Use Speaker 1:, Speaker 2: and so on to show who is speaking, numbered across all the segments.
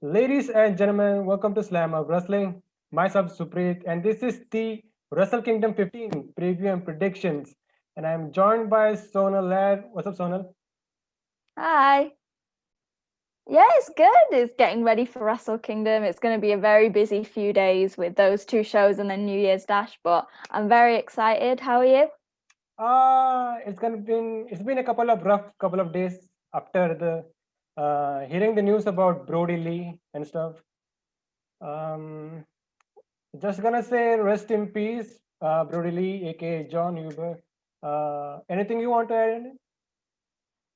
Speaker 1: Ladies and gentlemen, welcome to Slamhub Wrestling. Myself Suprit, and this is the Wrestle Kingdom 15 preview and predictions. And I'm joined by Sonal Lad. What's up, Sonal?
Speaker 2: Hi. Yeah, it's good. It's getting ready for Wrestle Kingdom. It's going to be a very busy few days with those two shows and then New Year's Dash, but I'm very excited. How are you?
Speaker 1: It's been a couple of days after the hearing the news about Brody Lee and stuff. Um, just gonna say rest in peace, Brody Lee, aka John Huber. Anything you want to add?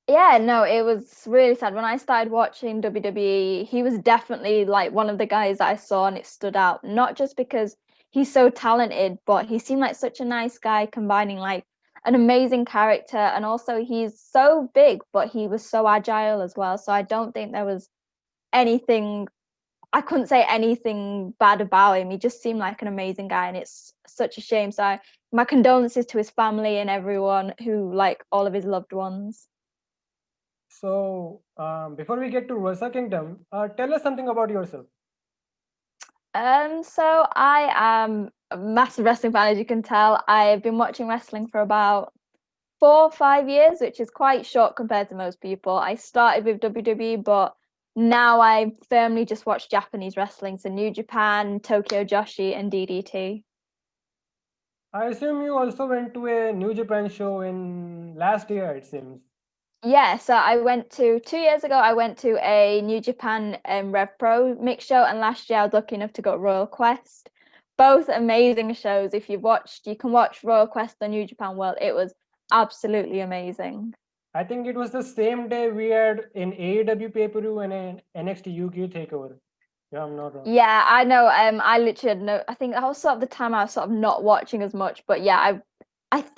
Speaker 2: Yeah, no, it was really sad. When I started watching WWE, he was definitely like one of the guys that I saw and it stood out, not just because he's so talented, but he seemed like such a nice guy, combining like an amazing character and also he's so big, but he was so agile as well. So I don't think there was anything I couldn't say anything bad about him. He just seemed like an amazing guy, and it's such a shame. So, my condolences to his family and everyone who, like, all of his loved ones.
Speaker 1: So, before we get to Wrestle Kingdom, tell us something about yourself.
Speaker 2: So I am a massive wrestling fan, as you can tell. I've been watching wrestling for about 4 or 5 years, which is quite short compared to most people. I started with WWE, but now I firmly just watch Japanese wrestling, so New Japan, Tokyo Joshi, and DDT.
Speaker 1: I assume you also went to a New Japan show in last year, it seems.
Speaker 2: Yeah, so I went to 2 years ago. I went to a New Japan Rev Pro mix show, and last year I was lucky enough to go to Royal Quest. Both amazing shows. If you've watched, you can watch Royal Quest or New Japan World. It was absolutely amazing.
Speaker 1: I think it was the same day we had an AEW pay-per-view and an NXT UK takeover. Yeah, I'm not wrong.
Speaker 2: Yeah, I know. I literally had no. I think that was sort of the time I was sort of not watching as much. But yeah,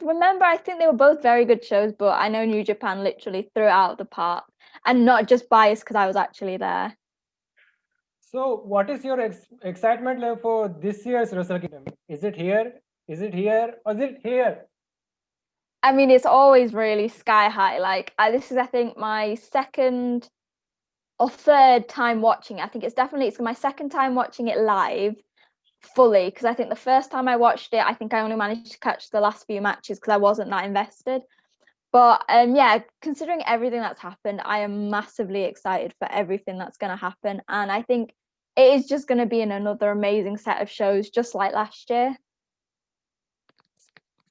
Speaker 2: remember. I think they were both very good shows. But I know New Japan literally threw it out of the park, and not just biased because I was actually there.
Speaker 1: So, what is your excitement level for this year's Wrestle Kingdom? Is it here? Is it here? Or is it here?
Speaker 2: I mean, it's always really sky high. Like, this is, I think, my second or third time watching it. I think it's my second time watching it live fully because I think the first time I watched it, I think I only managed to catch the last few matches because I wasn't that invested. But yeah, considering everything that's happened, I am massively excited for everything that's going to happen, and I think it is just going to be in another amazing set of shows, just like last year.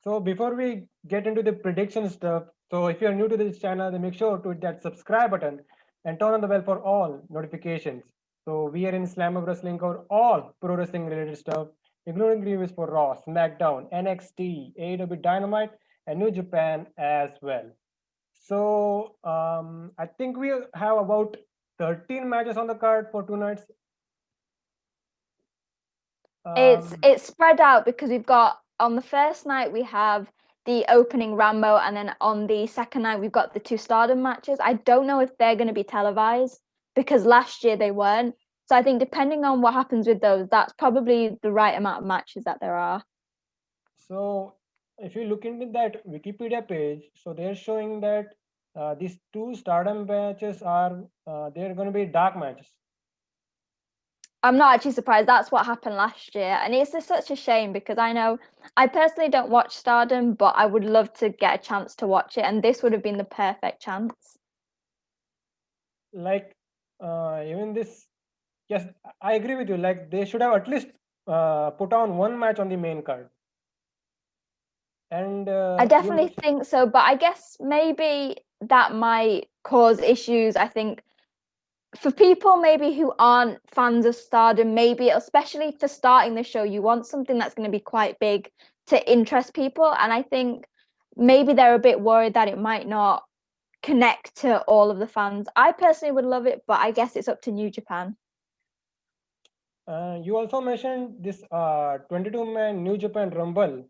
Speaker 1: So, before we get into the prediction stuff, so if you're new to this channel, then make sure to hit that subscribe button and turn on the bell for all notifications. So, we are in Slam of Wrestling for all pro wrestling related stuff, including reviews for Raw, SmackDown, NXT, AEW Dynamite, and New Japan as well. So, I think we have about 13 matches on the card for 2 nights.
Speaker 2: It's spread out because we've got on the first night we have the opening Rambo, and then on the second night we've got the two Stardom matches. I don't know if they're going to be televised because last year they weren't. So I think depending on what happens with those, that's probably the right amount of matches that there are.
Speaker 1: So, if you look into that Wikipedia page, so they're showing that these two Stardom matches are they're going to be dark matches.
Speaker 2: I'm not actually surprised. That's what happened last year. And it's just such a shame because I know I personally don't watch Stardom, but I would love to get a chance to watch it. And this would have been the perfect chance.
Speaker 1: Like even this, yes, I agree with you. Like they should have at least put on one match on the main card. And
Speaker 2: I
Speaker 1: you
Speaker 2: definitely
Speaker 1: mentioned,
Speaker 2: think so. But I guess maybe that might cause issues. I think for people maybe who aren't fans of Stardom, maybe especially for starting the show, you want something that's going to be quite big to interest people. And I think maybe they're a bit worried that it might not connect to all of the fans. I personally would love it, but I guess it's up to New Japan.
Speaker 1: you also mentioned this 22-man New Japan Rumble.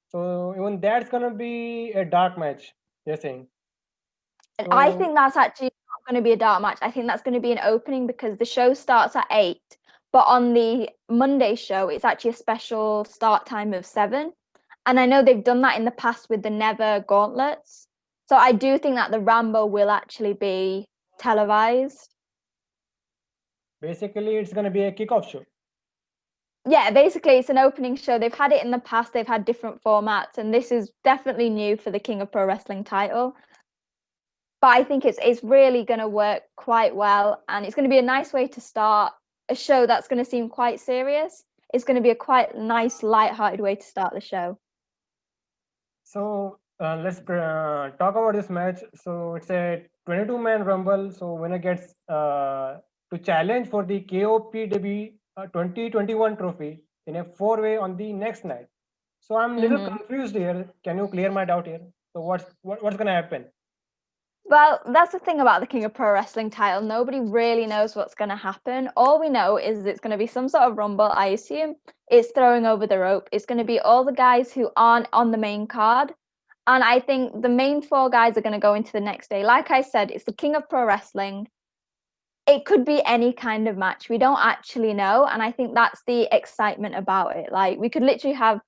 Speaker 1: So even that's gonna be a dark match. They're saying.
Speaker 2: And I
Speaker 1: So
Speaker 2: think that's actually not going to be a dark match. I think that's going to be an opening because the show starts at 8, but on the Monday show, it's actually a special start time of 7. And I know they've done that in the past with the Never Gauntlets. So I do think that the Rambo will actually be televised.
Speaker 1: Basically, it's going to be a kickoff show.
Speaker 2: Yeah, basically it's an opening show. They've had it in the past, they've had different formats, and this is definitely new for the King of Pro Wrestling title. But I think it's really going to work quite well, and it's going to be a nice way to start a show that's going to seem quite serious. It's going to be a quite nice, light-hearted way to start the show.
Speaker 1: So let's talk about this match. So it's a 22-man rumble. So winner gets to challenge for the KOPW 2021 trophy in a four-way on the next night. So I'm a little confused here. Can you clear my doubt here? So what's going to happen?
Speaker 2: Well, that's the thing about the King of Pro Wrestling title. Nobody really knows what's going to happen. All we know is it's going to be some sort of rumble. I assume it's throwing over the rope. It's going to be all the guys who aren't on the main card. And I think the main four guys are going to go into the next day. Like I said, it's the King of Pro Wrestling. It could be any kind of match. We don't actually know. And I think that's the excitement about it. Like, we could literally have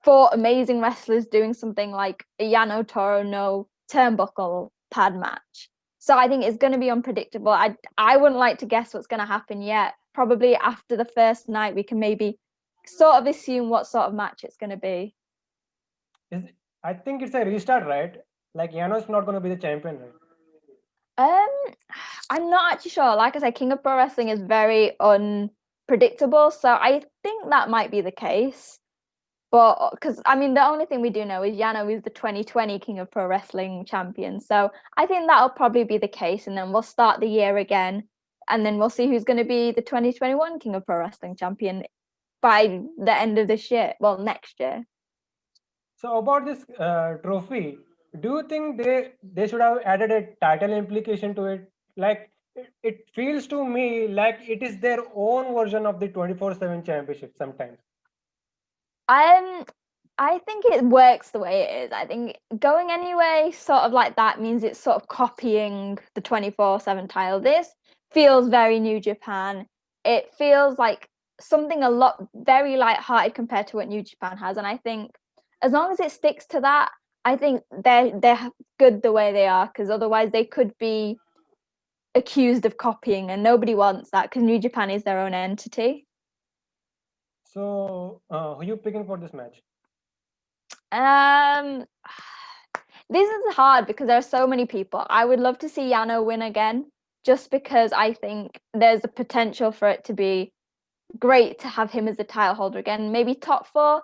Speaker 2: four amazing wrestlers doing something like a Yano Toro no turnbuckle pad match. So I think it's going to be unpredictable. I wouldn't like to guess what's going to happen yet. Probably after the first night, we can maybe sort of assume what sort of match it's going to be.
Speaker 1: I think it's a restart, right? Like Yano's not going to be the champion, right?
Speaker 2: I'm not actually sure. Like I said, King of Pro Wrestling is very unpredictable, so I think that might be the case. But because I mean, the only thing we do know is Yano is the 2020 King of Pro Wrestling champion, so I think that'll probably be the case, and then we'll start the year again, and then we'll see who's going to be the 2021 King of Pro Wrestling champion by the end of this year. Well, next year.
Speaker 1: So about this trophy, do you think they should have added a title implication to it? Like it feels to me like it is their own version of the 24/7 championship sometimes.
Speaker 2: I think it works the way it is. I think going anyway, sort of like that, means it's sort of copying the 24/7 title. This feels very New Japan. It feels like something a lot very light-hearted compared to what New Japan has. And I think as long as it sticks to that, I think they're good the way they are, because otherwise they could be accused of copying, and nobody wants that because New Japan is their own entity.
Speaker 1: So who are you picking for this match?
Speaker 2: This is hard because there are so many people. I would love to see Yano win again, just because I think there's a potential for it to be great to have him as the title holder again. Maybe top four,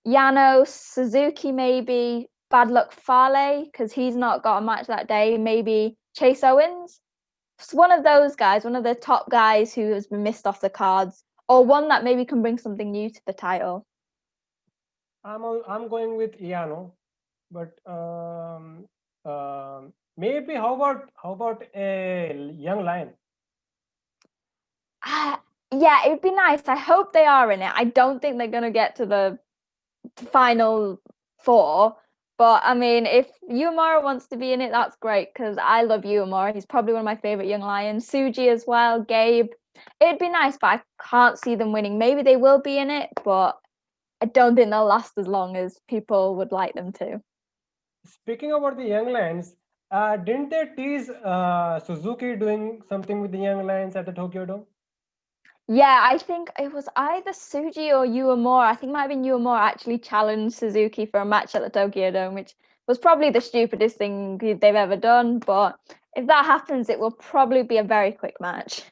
Speaker 2: Yano, Suzuki, maybe Bad Luck Fale, because he's not got a match that day. Maybe Chase Owens. It's one of those guys, one of the top guys who has been missed off the cards, or one that maybe can bring something new to the title.
Speaker 1: I'm going with Iano, but maybe how about a young lion?
Speaker 2: Yeah, it'd be nice. I hope they are in it. I don't think they're gonna get to the final four, but I mean, if Uemura wants to be in it, that's great, because I love Uemura. He's probably one of my favorite young lions. Suji as well, Gabe. It'd be nice, but I can't see them winning. Maybe they will be in it, but I don't think they'll last as long as people would like them to.
Speaker 1: Speaking about the young lions, didn't they tease Suzuki doing something with the young lions at the Tokyo Dome?
Speaker 2: Yeah, I think it was either Suji or Uemura. I think it might have been Uemura actually challenged Suzuki for a match at the Tokyo Dome, which was probably the stupidest thing they've ever done. But if that happens, it will probably be a very quick match.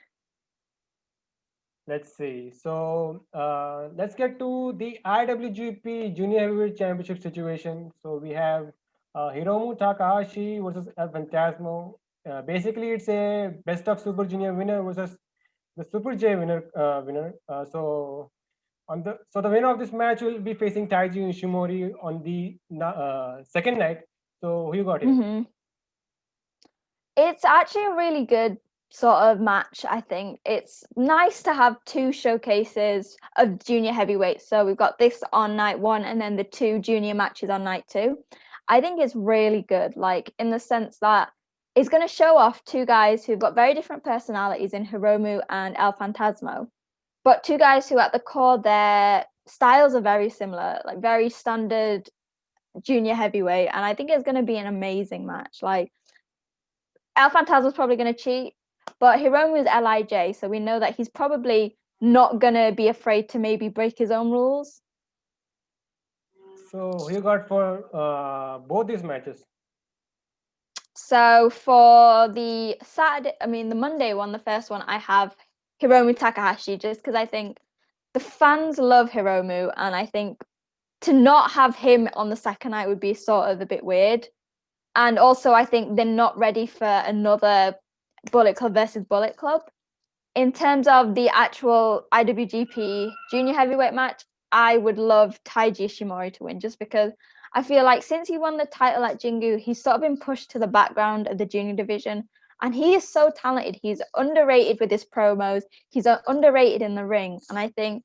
Speaker 1: Let's see. So let's get to the IWGP Junior Heavyweight Championship situation. So we have Hiromu Takahashi versus Adventasmo. Basically, it's a best of Super Junior winner versus the Super J winner. So the winner of this match will be facing Taiji Ishimori on the second night. So who you got here?
Speaker 2: Mm-hmm. It's actually a really good sort of match. I think it's nice to have two showcases of junior heavyweights. So we've got this on night one, and then the two junior matches on night two. I think it's really good, like in the sense that it's going to show off two guys who've got very different personalities in Hiromu and El Fantasmo, but two guys who at the core their styles are very similar, like very standard junior heavyweight. And I think it's going to be an amazing match. Like El Fantasma's probably going to cheat, But Hiromu's LIJ, so we know that he's probably not gonna be afraid to maybe break his own rules.
Speaker 1: So who you got for both these matches?
Speaker 2: So for the the Monday one, the first one, I have Hiromu Takahashi, just because I think the fans love Hiromu, and I think to not have him on the second night would be sort of a bit weird. And also, I think they're not ready for another Bullet Club versus Bullet Club. In terms of the actual IWGP Junior Heavyweight match, I would love Taiji Ishimori to win, just because I feel like since he won the title at Jingu, he's sort of been pushed to the background of the junior division. And he is so talented. He's underrated with his promos. He's underrated in the ring. And I think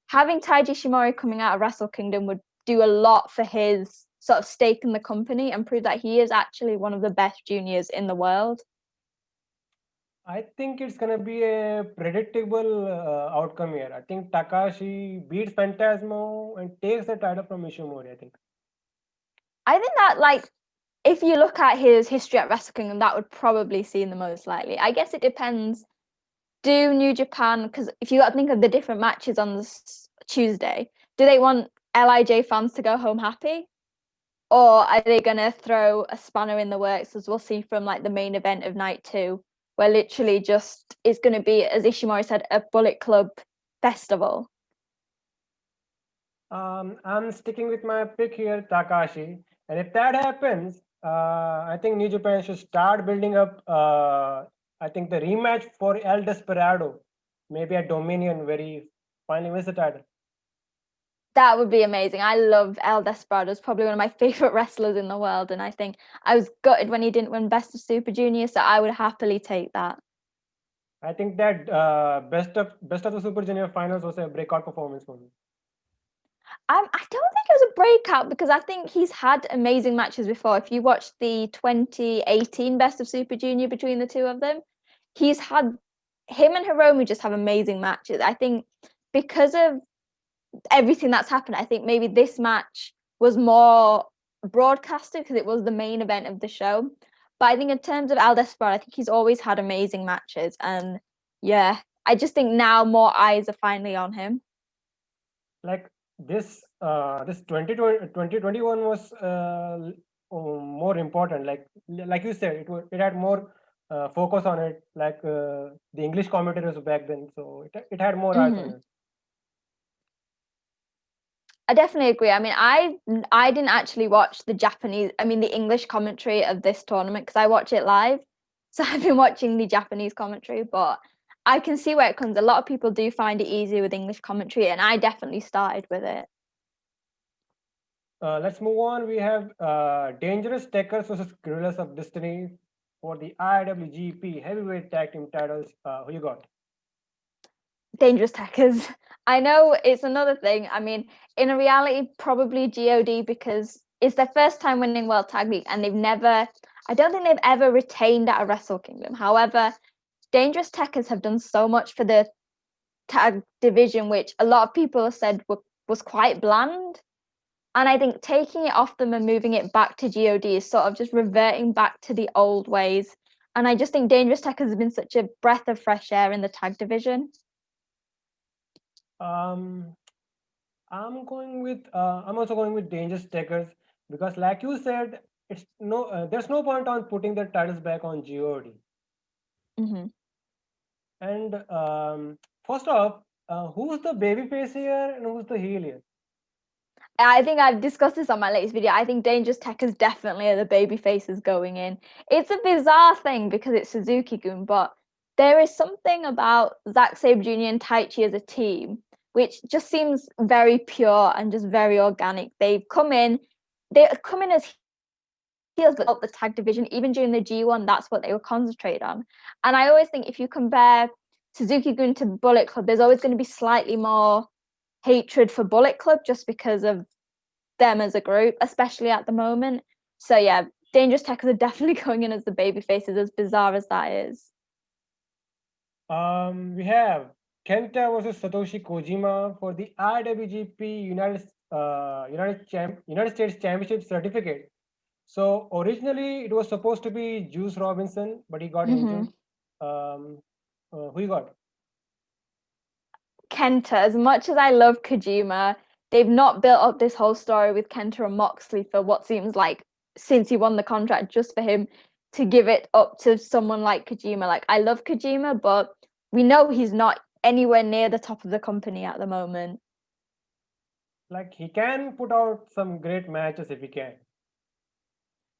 Speaker 2: having Taiji Ishimori coming out of Wrestle Kingdom would do a lot for his sort of stake in the company and prove that he is actually one of the best juniors in the world.
Speaker 1: I think it's gonna be a predictable outcome here. I think Takashi beats Phantasmo and takes the title from Ishimori.
Speaker 2: I think that, like, if you look at his history at Wrestle Kingdom, that would probably seem the most likely. I guess it depends. Do New Japan, because if you got to think of the different matches on this Tuesday, do they want LIJ fans to go home happy? Or are they going to throw a spanner in the works, as we'll see from like the main event of night 2, where literally just it's going to be, as Ishimori said, a Bullet Club festival?
Speaker 1: I'm sticking with my pick here, Takashi. And if that happens, I think New Japan should start building up. I think the rematch for El Desperado, maybe at Dominion, where he finally wins the title.
Speaker 2: That would be amazing. I love El Desperado. It's probably one of my favorite wrestlers in the world, and I think I was gutted when he didn't win Best of Super Junior, so I would happily take that.
Speaker 1: I think that best of the Super Junior finals was a breakout performance for me.
Speaker 2: I don't think it was a breakout, because I think he's had amazing matches before. If you watch the 2018 Best of Super Junior between the two of them, he's had him and Hiromu just have amazing matches. I think because of everything that's happened, I think maybe this match was more broadcasted because it was the main event of the show. But I think in terms of El Desperado, I think he's always had amazing matches. And yeah, I just think now more eyes are finally on him.
Speaker 1: Like this 2021 was more important. Like you said, it had more focus on it. Like the English commentators back then, so it had more eyes on
Speaker 2: Mm-hmm.
Speaker 1: it.
Speaker 2: I definitely agree. I mean, I didn't actually watch the English commentary of this tournament because I watch it live. So I've been watching the Japanese commentary, but I can see where it comes. A lot of people do find it easier with English commentary, and I definitely started with it.
Speaker 1: Let's move on. We have Dangerous Tekkers versus Gorillas of Destiny for the IWGP Heavyweight Tag Team titles. Who you got?
Speaker 2: Dangerous Techers. I know it's another thing. I mean, in a reality, probably God, because it's their first time winning World Tag League, and I don't think they've ever retained at a Wrestle Kingdom. However, Dangerous Techers have done so much for the tag division, which a lot of people have said was quite bland. And I think taking it off them and moving it back to God is sort of just reverting back to the old ways. And I just think Dangerous Techers has been such a breath of fresh air in the tag division.
Speaker 1: Um, I'm also going with Dangerous Tekkers because, like you said, there's no point on putting the titles back on God.
Speaker 2: Mm-hmm.
Speaker 1: And first off, who's the babyface here and who's the heel here?
Speaker 2: I think I've discussed this on my latest video. I think Dangerous Techers definitely are the baby faces going in. It's a bizarre thing because it's Suzuki-gun, but there is something about Zack Sabre Jr. and Taichi as a team which just seems very pure and just very organic. They come in as heels, but help the tag division. Even during the G1, that's what they were concentrated on. And I always think if you compare Suzuki-gun to Bullet Club, there's always going to be slightly more hatred for Bullet Club just because of them as a group, especially at the moment. So yeah, Dangerous Techers are definitely going in as the baby faces, as bizarre as that is.
Speaker 1: We have Kenta versus Satoshi Kojima for the IWGP United States Championship certificate. So originally it was supposed to be Juice Robinson, but he got
Speaker 2: Mm-hmm.
Speaker 1: injured. Who you got?
Speaker 2: Kenta, as much as I love Kojima, they've not built up this whole story with Kenta and Moxley for what seems like since he won the contract, just for him to give it up to someone like Kojima. Like, I love Kojima, but we know he's not anywhere near the top of the company at the moment.
Speaker 1: Like he can put out some great matches if he can.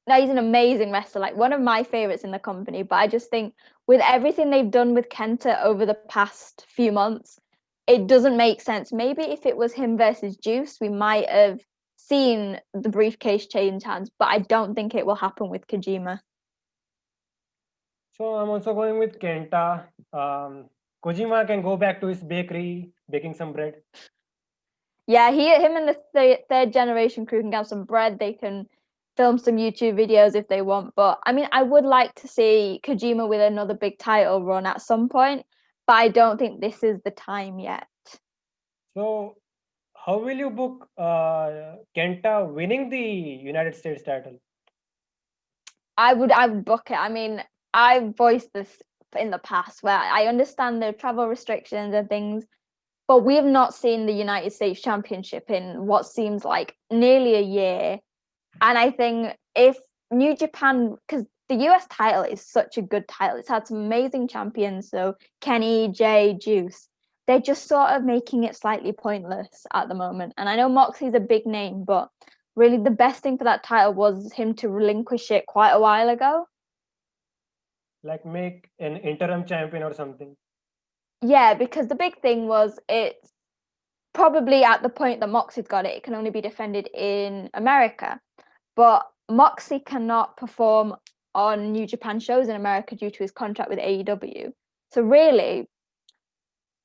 Speaker 2: Now, he's an amazing wrestler, like one of my favorites in the company. But I just think with everything they've done with Kenta over the past few months, it doesn't make sense. Maybe if it was him versus Juice, we might have seen the briefcase change hands, but I don't think it will happen with Kojima.
Speaker 1: So I'm also going with Kenta. Kojima can go back to his bakery, baking some bread.
Speaker 2: Yeah, him and the third generation crew can get some bread. They can film some YouTube videos if they want. But I mean, I would like to see Kojima with another big title run at some point, but I don't think this is the time yet.
Speaker 1: So how will you book Kenta winning the United States title?
Speaker 2: I would book it. I mean, I've voiced this in the past where I understand the travel restrictions and things, but we have not seen the United States Championship in what seems like nearly a year. And I think if New Japan, because the US title is such a good title, it's had some amazing champions. So Kenny, Jay, Juice, they're just sort of making it slightly pointless at the moment. And I know Moxley's a big name, but really the best thing for that title was him to relinquish it quite a while ago.
Speaker 1: Like make an interim champion or something?
Speaker 2: Yeah, because the big thing was it's probably at the point that Moxley's got it, it can only be defended in America. But Moxley cannot perform on New Japan shows in America due to his contract with AEW. So really,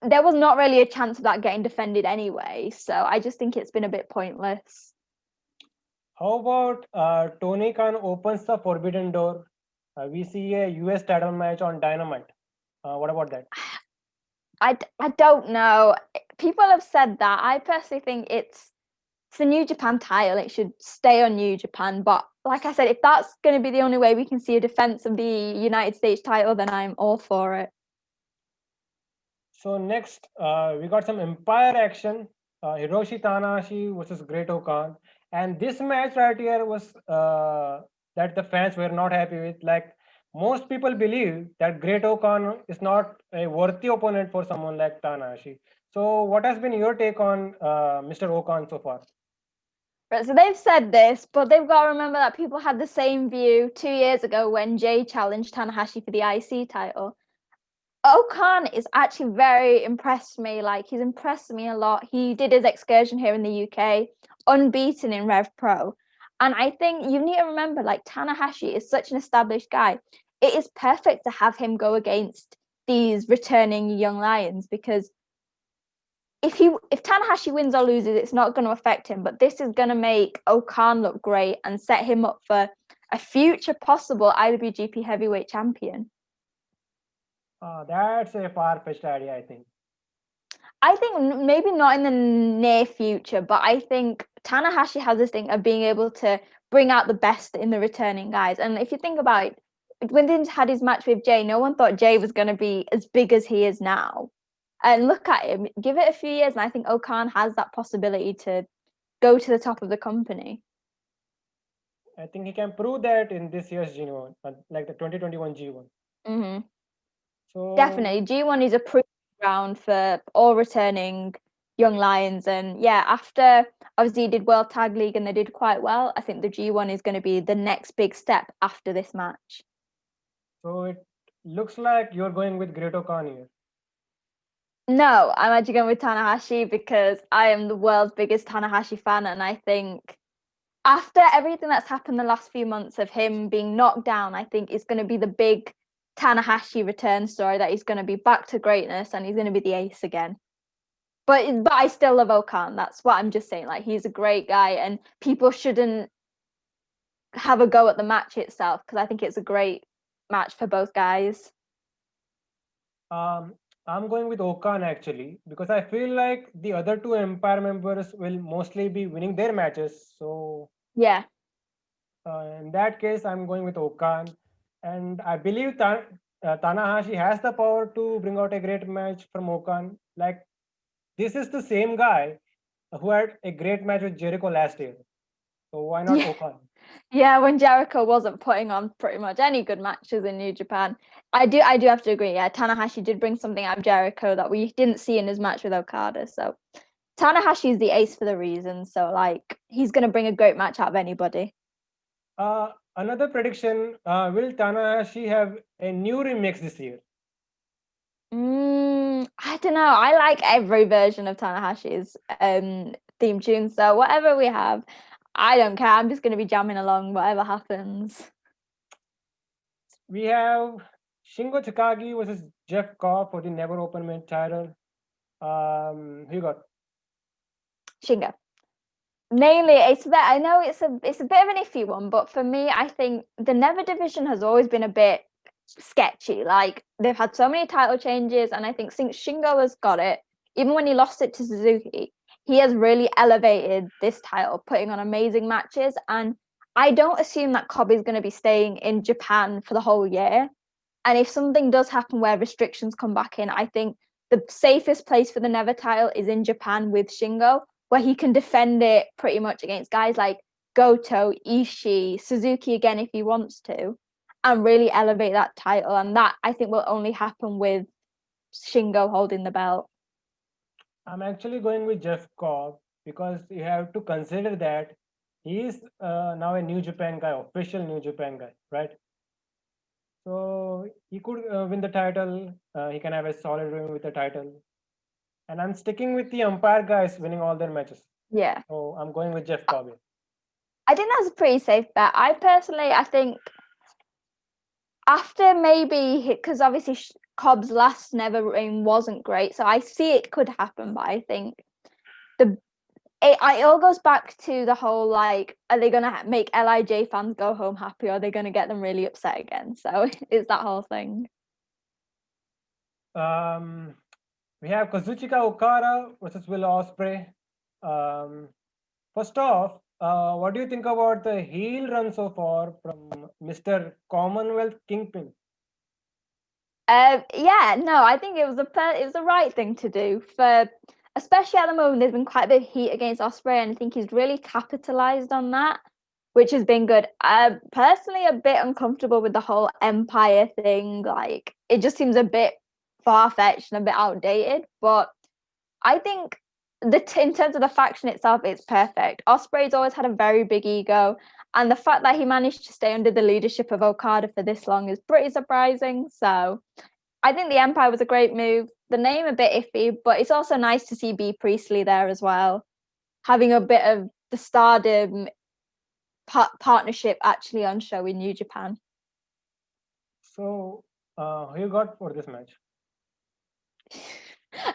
Speaker 2: there was not really a chance of that getting defended anyway. So I just think it's been a bit pointless.
Speaker 1: How about Tony Khan opens the forbidden door? We see a US title match on Dynamite. What about that?
Speaker 2: I don't know. People have said that. I personally think it's the New Japan title. It should stay on New Japan. But like I said, if that's going to be the only way we can see a defense of the United States title, then I'm all for it.
Speaker 1: So next, we got some Empire action. Hiroshi Tanahashi versus Great Khan, and this match right here was that the fans were not happy with. Like most people believe that Great Khan is not a worthy opponent for someone like Tanahashi. So, what has been your take on Mr. Okan so far?
Speaker 2: Right, so they've said this, but they've got to remember that people had the same view 2 years ago when Jay challenged Tanahashi for the IC title. Okan is actually very impressed me. Like, he's impressed me a lot. He did his excursion here in the UK, unbeaten in Rev Pro. And I think you need to remember, like, Tanahashi is such an established guy. It is perfect to have him go against these returning young lions because if Tanahashi wins or loses, it's not going to affect him. But this is going to make Okan look great and set him up for a future possible IWGP Heavyweight Champion.
Speaker 1: That's a far-fetched idea, I think.
Speaker 2: I think maybe not in the near future, but I think Tanahashi has this thing of being able to bring out the best in the returning guys. And if you think about it, when he had his match with Jay, no one thought Jay was going to be as big as he is now. And look at him, give it a few years, and I think Okan has that possibility to go to the top of the company.
Speaker 1: I think he can prove that in this year's G1, like the 2021 G1.
Speaker 2: Mm-hmm.
Speaker 1: So
Speaker 2: Definitely, G1 is a proving ground for all returning young lions, and yeah, after obviously he did World Tag League and they did quite well. I think the G1 is going to be the next big step after this match.
Speaker 1: So it looks like you're going with Great Khan here.
Speaker 2: No, I'm actually going with Tanahashi because I am the world's biggest Tanahashi fan, and I think after everything that's happened the last few months of him being knocked down, I think it's going to be the big Tanahashi return story that he's going to be back to greatness and he's going to be the ace again. But I still love Okan. That's what I'm just saying. Like, he's a great guy, and people shouldn't have a go at the match itself because I think it's a great match for both guys.
Speaker 1: I'm going with Okan actually because I feel like the other two Empire members will mostly be winning their matches. So
Speaker 2: Yeah.
Speaker 1: in that case, I'm going with Okan, and I believe Tanahashi has the power to bring out a great match from Okan. Like, this is the same guy who had a great match with Jericho last year. So why not
Speaker 2: Yeah.
Speaker 1: Okan?
Speaker 2: Yeah, when Jericho wasn't putting on pretty much any good matches in New Japan. I do have to agree, yeah, Tanahashi did bring something out of Jericho that we didn't see in his match with Okada. So Tanahashi is the ace for the reason. So like he's gonna bring a great match out of anybody.
Speaker 1: Another prediction: will Tanahashi have a new remix this year?
Speaker 2: I don't know. I like every version of Tanahashi's theme tune. So whatever we have, I don't care. I'm just gonna be jamming along, whatever happens.
Speaker 1: We have Shingo Takagi versus Jeff Cobb for the Never Open Main title. Who you got?
Speaker 2: Shingo. Mainly, I know it's a bit of an iffy one, but for me, I think the Never division has always been a bit sketchy. Like they've had so many title changes, and I think since Shingo has got it, even when he lost it to Suzuki, he has really elevated this title, putting on amazing matches. And I don't assume that Kobe is going to be staying in Japan for the whole year. And if something does happen where restrictions come back in, I think the safest place for the Never title is in Japan with Shingo, where he can defend it pretty much against guys like Goto, Ishii, Suzuki again if he wants to, and really elevate that title. And that I think will only happen with Shingo holding the belt.
Speaker 1: I'm actually going with Jeff Cobb because you have to consider that he is now a New Japan guy, official New Japan guy, right? So he could win the title. He can have a solid run with the title. And I'm sticking with the umpire guys winning all their matches.
Speaker 2: Yeah.
Speaker 1: So I'm going with Jeff Cobb.
Speaker 2: I think that's a pretty safe bet. I think after maybe because obviously Cobb's last Never reign wasn't great, so I see it could happen. But I think the it all goes back to the whole like, are they gonna make Lij fans go home happy, or are they gonna get them really upset again? So it's that whole thing.
Speaker 1: Um, we have Kozuchika Okara versus Will Osprey. Um, First off, what do you think about the heel run so far from Mr. Commonwealth Kingpin?
Speaker 2: Yeah, no, I think it was the right thing to do for, especially at the moment. There's been quite a bit of heat against Osprey, and I think he's really capitalized on that, which has been good. Personally a bit uncomfortable with the whole Empire thing. Like, it just seems a bit far fetched and a bit outdated. But I think in terms of the faction itself, it's perfect. Osprey's always had a very big ego, and the fact that he managed to stay under the leadership of Okada for this long is pretty surprising. So I think the Empire was a great move. The name a bit iffy, but it's also nice to see B Priestley there as well, having a bit of the Stardom partnership actually on show in New Japan.
Speaker 1: So, who you got for this match?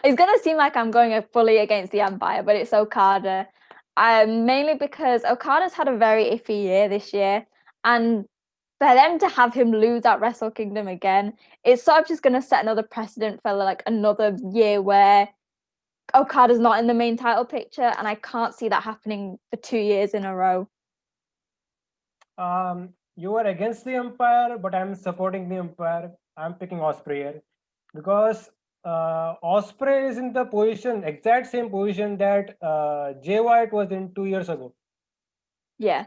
Speaker 2: It's gonna seem like I'm going fully against the Empire, but it's Okada. Mainly because Okada's had a very iffy year this year, and for them to have him lose at Wrestle Kingdom again, it's sort of just gonna set another precedent for like another year where Okada's not in the main title picture, and I can't see that happening for 2 years in a row.
Speaker 1: You are against the Empire, but I'm supporting the Empire. I'm picking Osprey here because Osprey is in the position, exact same position that Jay White was in 2 years ago.
Speaker 2: Yeah.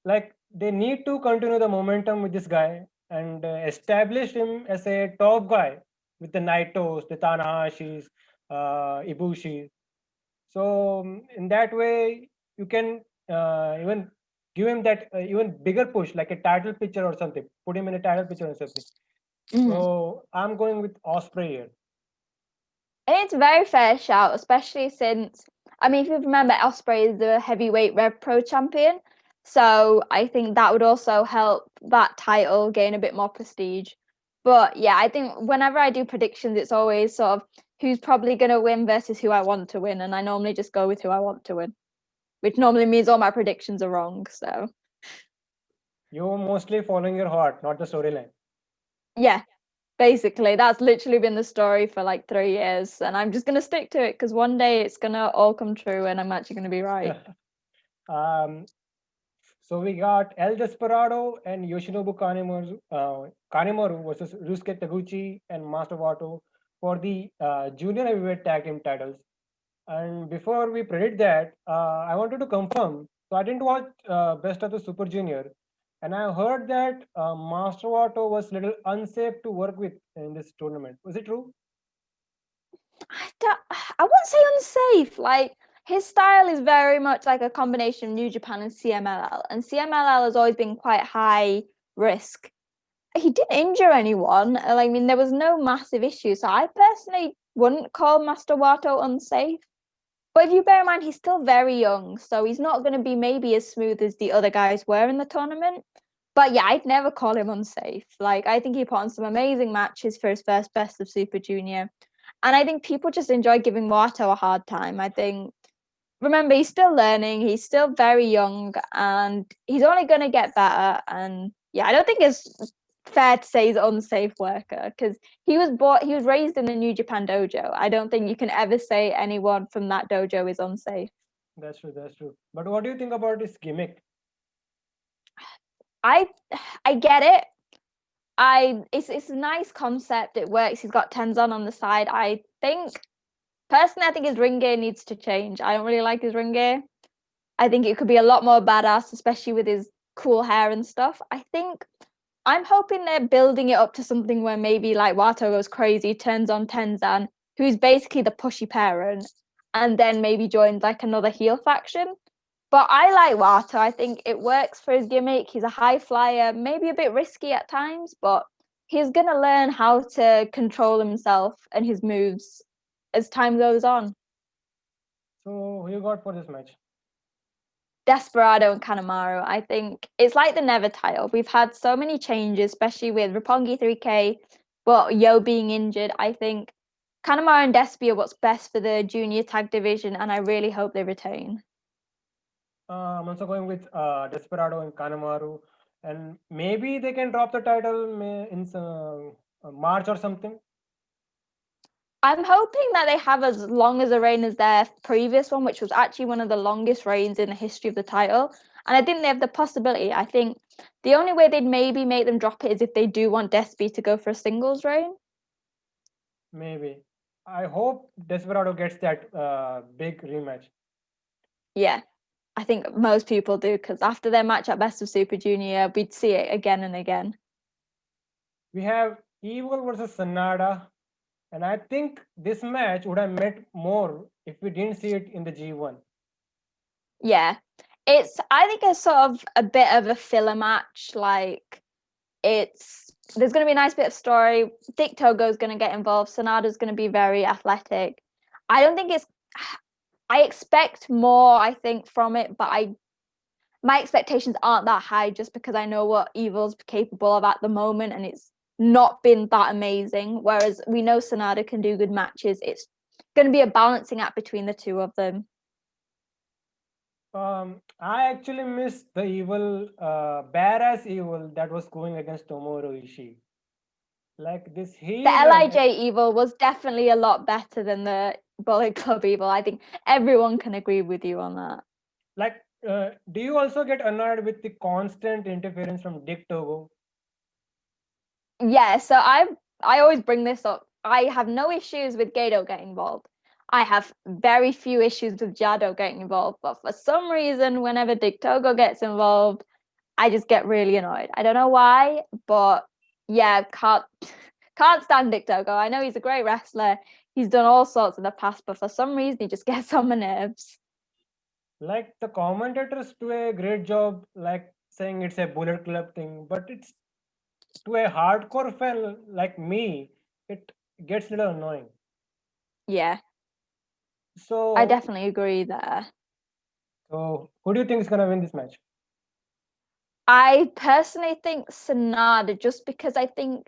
Speaker 1: Like, they need to continue the momentum with this guy and establish him as a top guy with the Knightos, the Tanahashis, Ibushi. So in that way, you can even give him that even bigger push, like a title picture or something. Put him in a title picture or something.
Speaker 2: Mhm.
Speaker 1: So I'm going with Osprey here.
Speaker 2: And it's a very fair shout, especially since, I mean, if you remember, Osprey is the heavyweight Rev Pro champion. So I think that would also help that title gain a bit more prestige. But yeah, I think whenever I do predictions, it's always sort of who's probably going to win versus who I want to win. And I normally just go with who I want to win, which normally means all my predictions are wrong. So
Speaker 1: You're mostly following your heart, not the storyline.
Speaker 2: yeah, basically, that's literally been the story for like 3 years. And I'm just going to stick to it because one day it's going to all come true and I'm actually going to be right.
Speaker 1: um, So we got El Desperado and Yoshinobu Kanemaru versus Ryusuke Taguchi and Master Wato for the junior heavyweight tag team titles. And before we predict that, I wanted to confirm. So I didn't watch Best of the Super Junior, and I heard that Master Wato was little unsafe to work with in this tournament. Was it true?
Speaker 2: I wouldn't say unsafe. Like his style is very much like a combination of New Japan and CMLL, and CMLL has always been quite high risk. He didn't injure anyone. I mean, there was no massive issue, so I personally wouldn't call Master Wato unsafe. But if you bear in mind, he's still very young, so he's not going to be maybe as smooth as the other guys were in the tournament. But yeah, I'd never call him unsafe. Like, I think he put on some amazing matches for his first Best of Super Junior. And I think people just enjoy giving Wato a hard time. I think, remember, he's still learning, he's still very young, and he's only going to get better. And yeah, I don't think it's fair to say he's an unsafe worker because he was raised in the New Japan dojo. I don't think you can ever say anyone from that dojo is unsafe.
Speaker 1: That's true. That's true. But what do you think about his gimmick?
Speaker 2: I I get it. It's a nice concept. It works. He's got Tenzon on the side. I think personally, I think his ring gear needs to change. I don't really like his ring gear. I think it could be a lot more badass, especially with his cool hair and stuff. I think I'm hoping they're building it up to something where maybe like Wato goes crazy, turns on Tenzan, who's basically the pushy parent, and then maybe joins like another heel faction. But I like Wato. I think it works for his gimmick. He's a high flyer, maybe a bit risky at times, but he's going to learn how to control himself and his moves as time goes on.
Speaker 1: So who you got for this match?
Speaker 2: Desperado and Kanamaro. I think it's like the Never title. We've had so many changes, especially with Roppongi 3K, but Yo being injured. I think Kanamaro and Despy are what's best for the junior tag division, and I really hope they retain.
Speaker 1: I'm also going with Desperado and Kanemaru, and maybe they can drop the title in March or something.
Speaker 2: I'm hoping that they have as long as a reign as their previous one, which was actually one of the longest reigns in the history of the title. And I think they have the possibility. I think the only way they'd maybe make them drop it is if they do want Despy to go for a singles reign.
Speaker 1: Maybe. I hope Desperado gets that big rematch.
Speaker 2: Yeah, I think most people do because after their match at Best of Super Junior, we'd see it again and again.
Speaker 1: We have Evil versus Sanada, and I think this match would have meant more if we didn't see it in the G1.
Speaker 2: Yeah, I think it's sort of a bit of a filler match. Like there's going to be a nice bit of story. Dick Togo's going to get involved. Sanada's going to be very athletic. I don't think I expect more, I think, from it, but my expectations aren't that high just because I know what Evil's capable of at the moment, and it's not been that amazing. Whereas we know Sanada can do good matches. It's going to be a balancing act between the two of them.
Speaker 1: I actually missed the Evil, badass Evil that was going against Tomohiro Ishii. Like this
Speaker 2: The
Speaker 1: heel
Speaker 2: LIJ Evil was definitely a lot better than the Bullet Club Evil. I think everyone can agree with you on that.
Speaker 1: like, do you also get annoyed with the constant interference from Dick Togo?
Speaker 2: Yeah, so I always bring this up. I have no issues with Gato getting involved. I have very few issues with Jado getting involved, but for some reason, whenever Dick Togo gets involved, I just get really annoyed. I don't know why, but yeah, can't stand Dick Togo. I know he's a great wrestler. He's done all sorts in the past, but for some reason, he just gets on my nerves.
Speaker 1: Like the commentators do a great job, like saying it's a Bullet Club thing, but it's to a hardcore fan like me, it gets a little annoying.
Speaker 2: Yeah, I
Speaker 1: So,
Speaker 2: definitely agree there.
Speaker 1: so who do you think is gonna win this match?
Speaker 2: I personally think Sanada, just because I think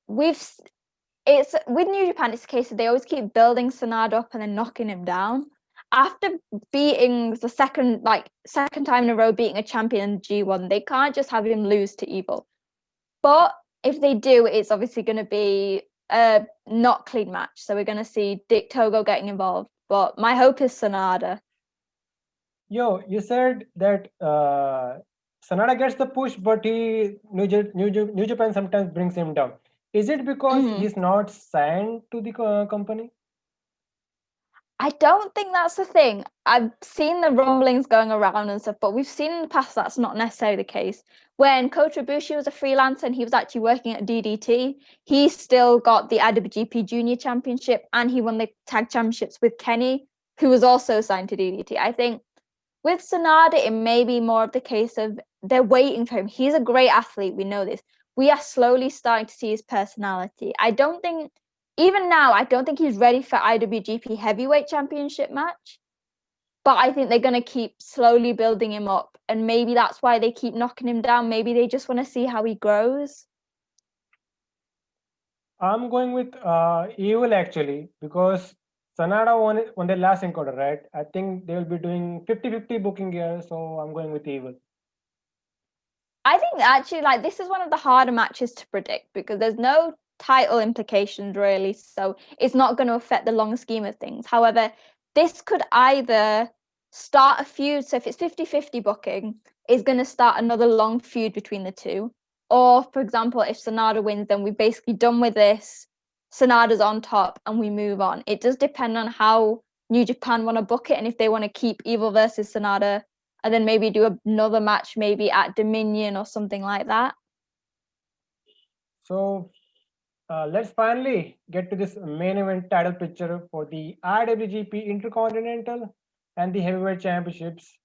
Speaker 2: we've it's with New Japan, it's the case that they always keep building Sanada up and then knocking him down. After beating the second time in a row, beating a champion in G1, they can't just have him lose to Evil. But if they do, it's obviously going to be a not clean match. So we're going to see Dick Togo getting involved. But my hope is Sanada.
Speaker 1: Yo, you said that Sanada gets the push, but New Japan sometimes brings him down. Is it because
Speaker 2: Mhm.
Speaker 1: he's not signed to the company?
Speaker 2: I don't think that's the thing. I've seen the rumblings going around and stuff, but we've seen in the past that's not necessarily the case. When Kota Ibushi was a freelancer and he was actually working at DDT, he still got the IWGP Junior Championship and he won the tag championships with Kenny, who was also signed to DDT. I think with Sonada, it may be more of the case of they're waiting for him. He's a great athlete. We know this. We are slowly starting to see his personality. I don't think, even now, I don't think he's ready for IWGP Heavyweight Championship match. But I think they're going to keep slowly building him up. And maybe that's why they keep knocking him down. Maybe they just want to see how he grows.
Speaker 1: I'm going with Evil actually because Sanada won their last encounter, right? I think they will be doing 50-50 booking here, so I'm going with Evil.
Speaker 2: I think actually, like, this is one of the harder matches to predict because there's no title implications really, so it's not going to affect the long scheme of things. However, this could either start a feud, so if it's 50-50 booking, it's going to start another long feud between the two. Or, for example, if Sonada wins, then we're basically done with this. Sonada's on top and we move on. It does depend on how New Japan want to book it and if they want to keep Evil versus Sonada and then maybe do another match maybe at Dominion or something like that.
Speaker 1: So let's finally get to this main event title picture for the IWGP Intercontinental and the Heavyweight Championships.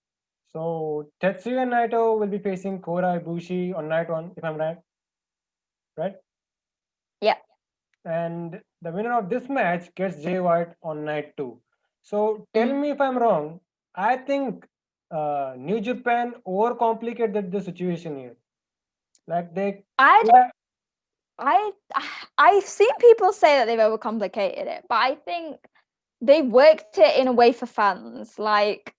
Speaker 1: So Tetsuya Naito will be facing Kota Ibushi on night one, if I'm right. Right?
Speaker 2: Yeah.
Speaker 1: And the winner of this match gets Jay White on night two. So tell
Speaker 2: Mm.
Speaker 1: me if I'm wrong. I think New Japan overcomplicated the situation here. Like they
Speaker 2: I
Speaker 1: could have,
Speaker 2: I I've seen people say that they've overcomplicated it, but I think they've worked it in a way for fans. Like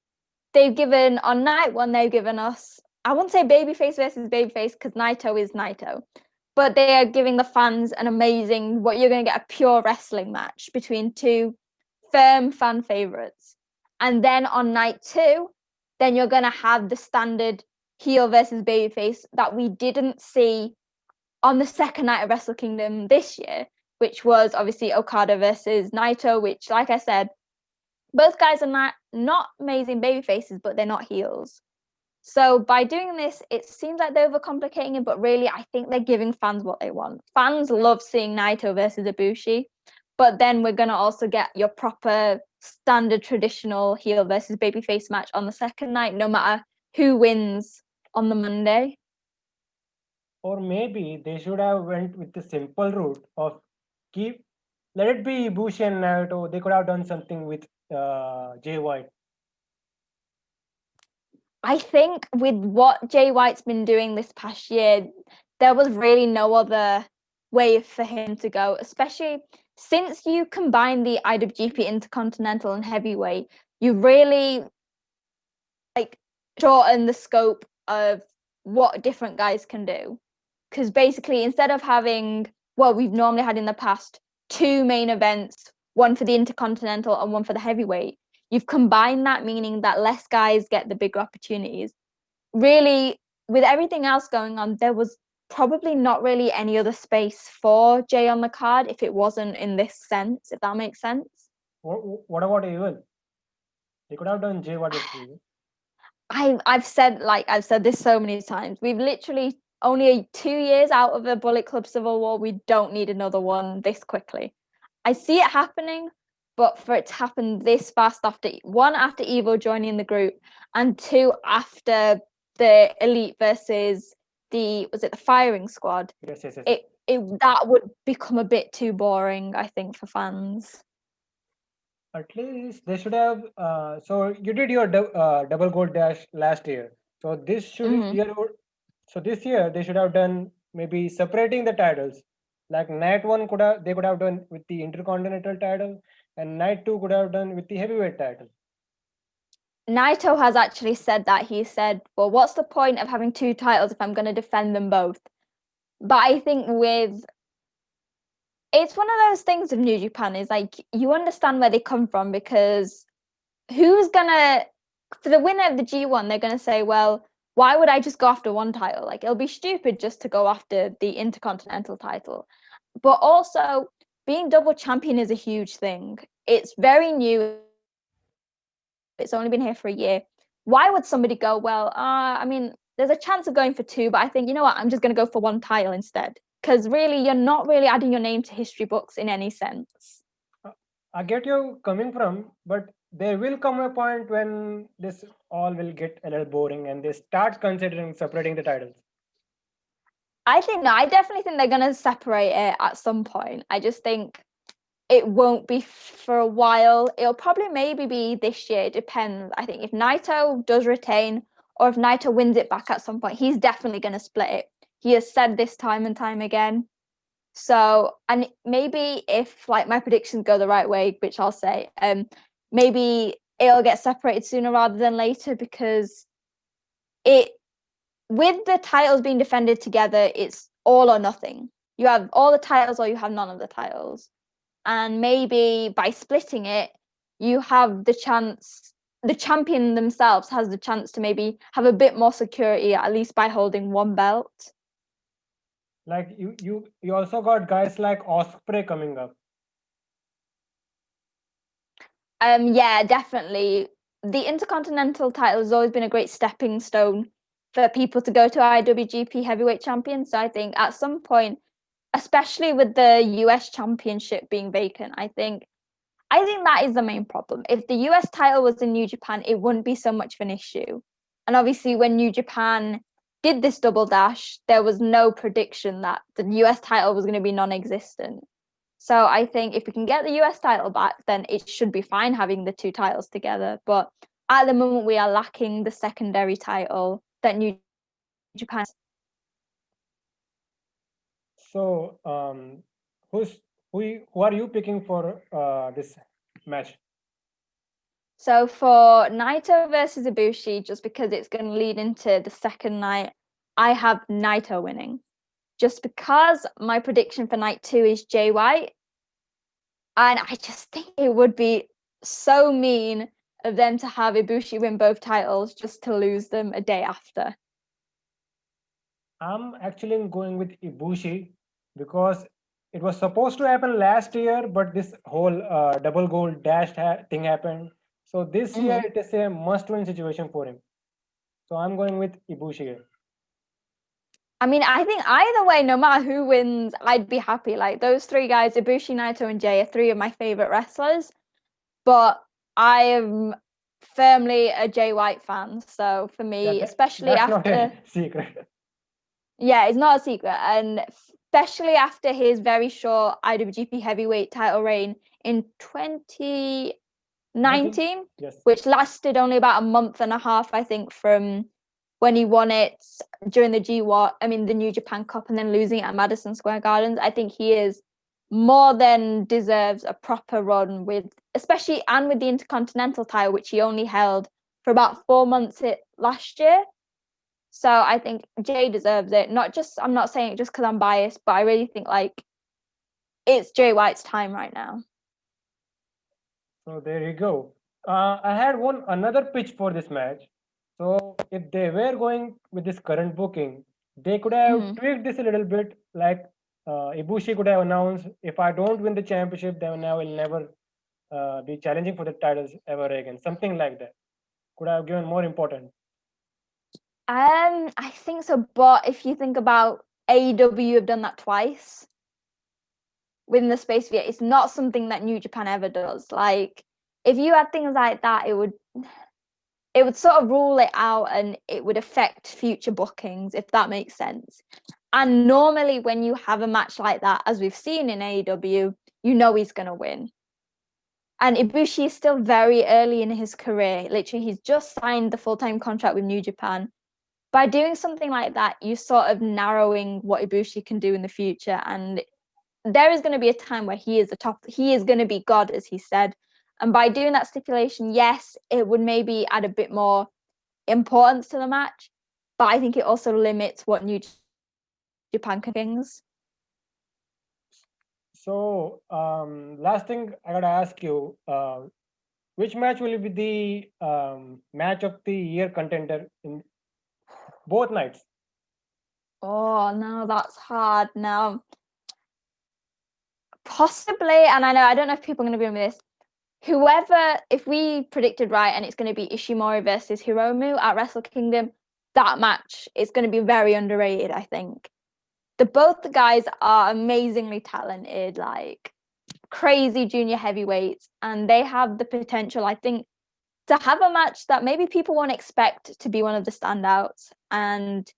Speaker 2: they've given on night one, they've given us, I won't say babyface versus babyface because Naito is Naito, but they are giving the fans an amazing, what you're going to get a pure wrestling match between two firm fan favorites. And then on night two, then you're going to have the standard heel versus babyface that we didn't see on the second night of Wrestle Kingdom this year, which was obviously Okada versus Naito, which, like I said, both guys are not amazing baby faces, but they're not heels. So by doing this, it seems like they're overcomplicating it, but really, I think they're giving fans what they want. Fans love seeing Naito versus Ibushi, but then we're going to also get your proper standard traditional heel versus babyface match on the second night, no matter who wins on the Monday.
Speaker 1: or maybe they should have went with the simple route of keep let it be Ibushi and Naruto. They could have done something with Jay White.
Speaker 2: I think with what Jay White's been doing this past year, there was really no other way for him to go, especially since you combine the IWGP Intercontinental and Heavyweight, you really like shorten the scope of what different guys can do. Because basically, instead of having what we've normally had in the past, two main events, one for the Intercontinental and one for the Heavyweight, you've combined that, meaning that less guys get the bigger opportunities. Really, with everything else going on, there was probably not really any other space for Jay on the card if it wasn't in this sense, if that makes sense.
Speaker 1: What about Evil? They could have done Jay White versus Evil.
Speaker 2: I've said this so many times. We've literally only 2 years out of a Bullet Club Civil War. We don't need another one this quickly. I see it happening, but for it to happen this fast after Evo joining the group, and two after the Elite versus the Firing Squad,
Speaker 1: Yes, yes, yes.
Speaker 2: it that would become a bit too boring, I think, for fans.
Speaker 1: At least they should have. So you did your double gold dash last year. So this should
Speaker 2: Mhm.
Speaker 1: year. So this year they should have done maybe separating the titles. Like night one they could have done with the intercontinental title, and night two could have done with the heavyweight title.
Speaker 2: Naito has actually said that. He said, well, what's the point of having two titles if I'm going to defend them both? But I think it's one of those things of New Japan is like, you understand where they come from because for the winner of the G1, they're going to say, well, why would I just go after one title? Like, it'll be stupid just to go after the Intercontinental title. But also, being double champion is a huge thing. It's very new. It's only been here for a year. Why would somebody go, well, I mean, there's a chance of going for two, but I think, you know what, I'm just going to go for one title instead. Because really, you're not really adding your name to history books in any sense.
Speaker 1: I get you coming from, but there will come a point when this all will get a little boring and they start considering separating the titles.
Speaker 2: I definitely think they're going to separate it at some point. I just think it won't be for a while. It'll probably maybe be this year. It depends. I think if Knighto does retain or if Knighto wins it back at some point, he's definitely going to split it. He has said this time and time again. So, and maybe if like my predictions go the right way, which I'll say, maybe it'll get separated sooner rather than later, because it, with the titles being defended together, it's all or nothing. You have all the titles or you have none of the titles. And maybe by splitting it, you have the chance, the champion themselves has the chance to maybe have a bit more security, at least by holding one belt.
Speaker 1: Like you also got guys like Osprey coming up.
Speaker 2: Yeah, definitely. The Intercontinental title has always been a great stepping stone for people to go to IWGP Heavyweight Champion. So I think at some point, especially with the US Championship being vacant, I think that is the main problem. If the US title was in New Japan, it wouldn't be so much of an issue. And obviously, when New Japan did this double dash, there was no prediction that the US title was going to be non-existent. So I think if we can get the US title back, then it should be fine having the two titles together. But at the moment, we are lacking the secondary title that New Japan.
Speaker 1: So, who are you picking for this match?
Speaker 2: So for Naito versus Ibushi, just because it's going to lead into the second night, I have Naito winning. Just because my prediction for night 2 is Jay White. And I just think it would be so mean of them to have Ibushi win both titles just to lose them a day after.
Speaker 1: I'm actually going with Ibushi because it was supposed to happen last year, but this whole double gold dash thing happened. So this year it is a must-win situation for him. So I'm going with Ibushi here.
Speaker 2: I mean, I think either way, no matter who wins, I'd be happy. Like those three guys, Ibushi, Naito, and Jay, are three of my favorite wrestlers. But I am firmly a Jay White fan. So for me, especially
Speaker 1: that's
Speaker 2: after,
Speaker 1: not a secret.
Speaker 2: Yeah, it's not a secret, and especially after his very short IWGP Heavyweight title reign in 2019,
Speaker 1: Yes.
Speaker 2: which lasted only about a month and a half, I think, from when he won it during the the New Japan Cup, and then losing it at Madison Square Gardens. I think he is more than deserves a proper run with, especially and with the Intercontinental title, which he only held for about 4 months last year. So I think Jay deserves it. I'm not saying it just because I'm biased, but I really think like it's Jay White's time right now.
Speaker 1: So there you go. I had another pitch for this match. So if they were going with this current booking, they could have tweaked this a little bit. Like Ibushi could have announced, if I don't win the championship, then I will never be challenging for the titles ever again. Something like that. Could have given more important.
Speaker 2: I think so, but if you think about AEW have done that twice within the space of it, it's not something that New Japan ever does. Like if you had things like that, it would sort of rule it out and it would affect future bookings, if that makes sense. And normally when you have a match like that, as we've seen in AEW, you know he's going to win. And Ibushi is still very early in his career. Literally, he's just signed the full-time contract with New Japan. By doing something like that, you're sort of narrowing what Ibushi can do in the future. And there is going to be a time where he is going to be God, as he said. And by doing that stipulation, yes, it would maybe add a bit more importance to the match. But I think it also limits what New Japan can things.
Speaker 1: So last thing I gotta ask you, which match will be the match of the year contender in Both nights.
Speaker 2: Oh no, that's hard now. Possibly, and I don't know if people are going to be on this. Whoever, if we predicted right and it's going to be Ishimori versus Hiromu at Wrestle Kingdom, that match is going to be very underrated, I think. Both the guys are amazingly talented, like crazy junior heavyweights, and they have the potential, I think, to have a match that maybe people won't expect to be one of the standouts. And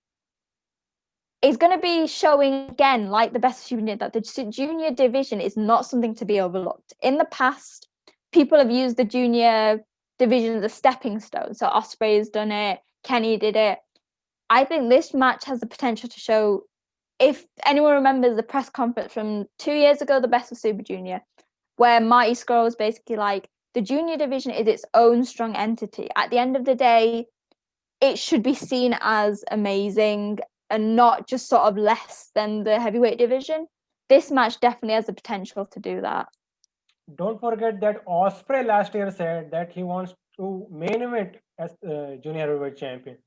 Speaker 2: it's going to be showing again, like the best junior, that the junior division is not something to be overlooked. In the past, people have used the junior division as a stepping stone. So Osprey has done it, Kenny did it. I think this match has the potential to show, if anyone remembers the press conference from 2 years ago, the Best of Super Junior, where Marty Scurll was basically like, the junior division is its own strong entity. At the end of the day, it should be seen as amazing and not just sort of less than the heavyweight division. This match definitely has the potential to do that.
Speaker 1: Don't forget that Osprey last year said that he wants to main event as junior heavyweight champion.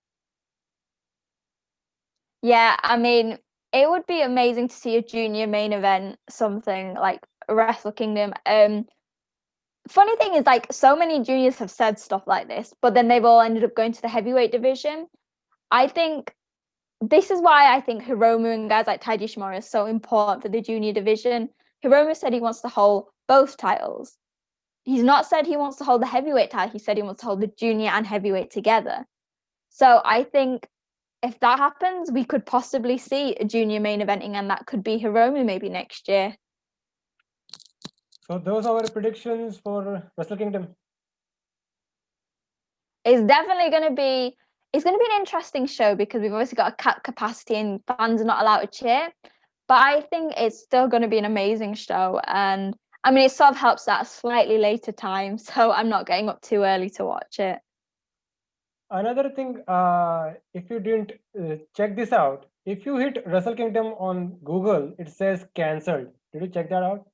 Speaker 2: Yeah, I mean, it would be amazing to see a junior main event, something like Wrestle Kingdom. Funny thing is, like, so many juniors have said stuff like this, but then they've all ended up going to the heavyweight division. I think this is why I think Hiromu and guys like Taiji Shimura are so important for the junior division. Hiromu said he wants to hold both titles. He's not said he wants to hold the heavyweight title. He said he wants to hold the junior and heavyweight together. So I think if that happens, we could possibly see a junior main eventing, and that could be Hiromu maybe next year.
Speaker 1: So those are our predictions for Wrestle Kingdom.
Speaker 2: It's definitely going to be. It's going to be an interesting show because we've obviously got a cap capacity and fans are not allowed to cheer. But I think it's still going to be an amazing show. And I mean, it sort of helps at a slightly later time. So I'm not getting up too early to watch it.
Speaker 1: Another thing, if you didn't check this out, if you hit Wrestle Kingdom on Google, it says cancelled. Did you check that out?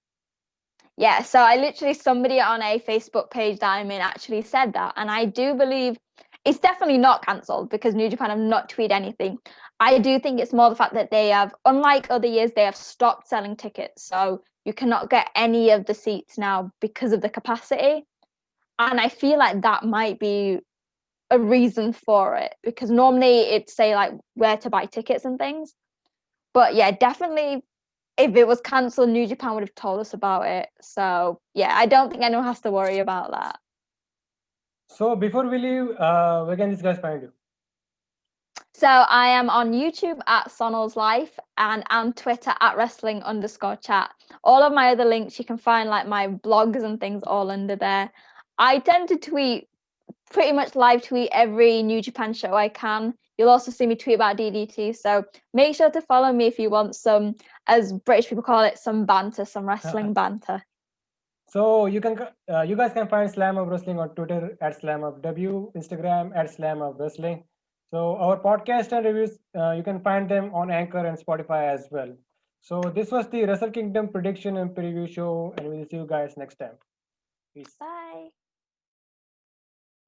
Speaker 2: Yeah, so I literally, somebody on a Facebook page that I'm in actually said that. And I do believe it's definitely not cancelled because New Japan have not tweeted anything. I do think it's more the fact that they have, unlike other years, they have stopped selling tickets. So you cannot get any of the seats now because of the capacity. And I feel like that might be a reason for it because normally it'd say like where to buy tickets and things. But yeah, definitely if it was cancelled, New Japan would have told us about it. So yeah, I don't think anyone has to worry about that.
Speaker 1: So before we leave, where can these guys find you?
Speaker 2: So I am on YouTube at Sonal's Life and on Twitter at wrestling_chat. All of my other links you can find, like my blogs and things, all under there. I tend to tweet, pretty much live tweet every New Japan show I can. You'll also see me tweet about DDT. So make sure to follow me if you want some, as British people call it, some banter, some wrestling banter.
Speaker 1: So you guys can find Slamhub Wrestling on Twitter at SlamhubW, Instagram at Slamhub Wrestling. So our podcast and reviews, you can find them on Anchor and Spotify as well. So this was the Wrestle Kingdom prediction and preview show, and we'll see you guys next time. Peace.
Speaker 2: Bye.